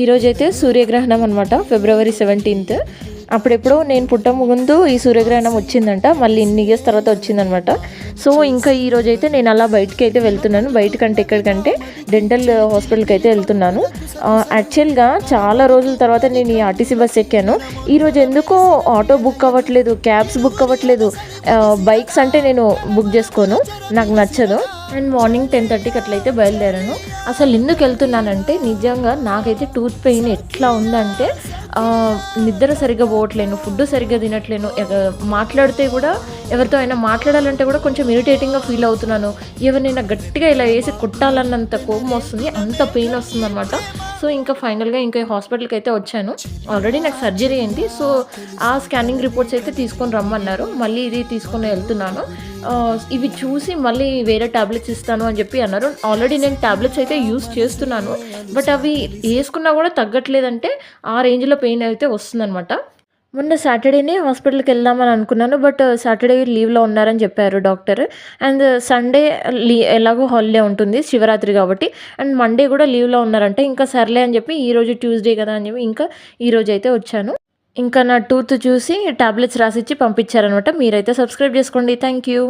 ఈరోజైతే సూర్యగ్రహణం అనమాట, ఫిబ్రవరి 17th. అప్పుడెప్పుడో నేను పుట్టక ముందు ఈ సూర్యగ్రహణం వచ్చిందంట, మళ్ళీ ఇన్ని ఇయర్స్ తర్వాత వచ్చిందనమాట. సో ఇంకా ఈరోజైతే నేను అలా బయటికి అయితే వెళ్తున్నాను. బయటకంటే ఎక్కడికంటే డెంటల్ హాస్పిటల్కి అయితే వెళ్తున్నాను. యాక్చువల్గా చాలా రోజుల తర్వాత నేను ఈ ఆర్టీసీ బస్ ఎక్కాను. ఈరోజు ఎందుకో ఆటో బుక్ అవ్వట్లేదు, క్యాబ్స్ బుక్ అవ్వట్లేదు. బైక్స్ అంటే నేను బుక్ చేసుకోను, నాకు నచ్చదు. అండ్ మార్నింగ్ 10:30కి అట్లయితే బయలుదేరాను. అసలు ఎందుకు వెళ్తున్నానంటే నిజంగా నాకైతే టూత్ పెయిన్ ఎట్లా ఉందంటే నిద్ర సరిగ్గా పోవట్లేను, ఫుడ్ సరిగ్గా తినట్లేను, మాట్లాడితే కూడా ఎవరితో అయినా మాట్లాడాలంటే కూడా కొంచెం ఇరిటేటింగ్గా ఫీల్ అవుతున్నాను. ఎవరినైనా గట్టిగా ఇలా వేసి కొట్టాలన్నంత కోపం వస్తుంది, అంత పెయిన్ వస్తుంది అనమాట. సో ఇంకా ఫైనల్గా ఇంకా హాస్పిటల్కి అయితే వచ్చాను. ఆల్రెడీ నాకు సర్జరీ అయింది. సో ఆ స్కానింగ్ రిపోర్ట్స్ అయితే తీసుకొని రమ్మన్నారు. మళ్ళీ ఇది తీసుకొని వెళ్తున్నాను. ఇవి చూసి మళ్ళీ వేరే టాబ్లెట్స్ ఇస్తాను అని చెప్పి అన్నారు. ఆల్రెడీ నేను టాబ్లెట్స్ అయితే యూస్ చేస్తున్నాను, బట్ అవి వేసుకున్నా కూడా తగ్గట్లేదంటే ఆ రేంజ్లో పెయిన్ అయితే వస్తుందన్నమాట. మొన్న సాటర్డేనే హాస్పిటల్కి వెళ్దామని అనుకున్నాను, బట్ సాటర్డే లీవ్లో ఉన్నారని చెప్పారు డాక్టర్. అండ్ సండే ఎలాగో హాలిడే ఉంటుంది, శివరాత్రి కాబట్టి. అండ్ మండే కూడా లీవ్లో ఉన్నారంటే ఇంకా సర్లే అని చెప్పి ఈరోజు ట్యూస్డే కదా అని చెప్పి ఇంకా ఈరోజు అయితే వచ్చాను. ఇంకా నా టూత్ చూసి టాబ్లెట్స్ రాసిచ్చి పంపించారనమాట. మీరైతే సబ్స్క్రైబ్ చేసుకోండి. Thank you.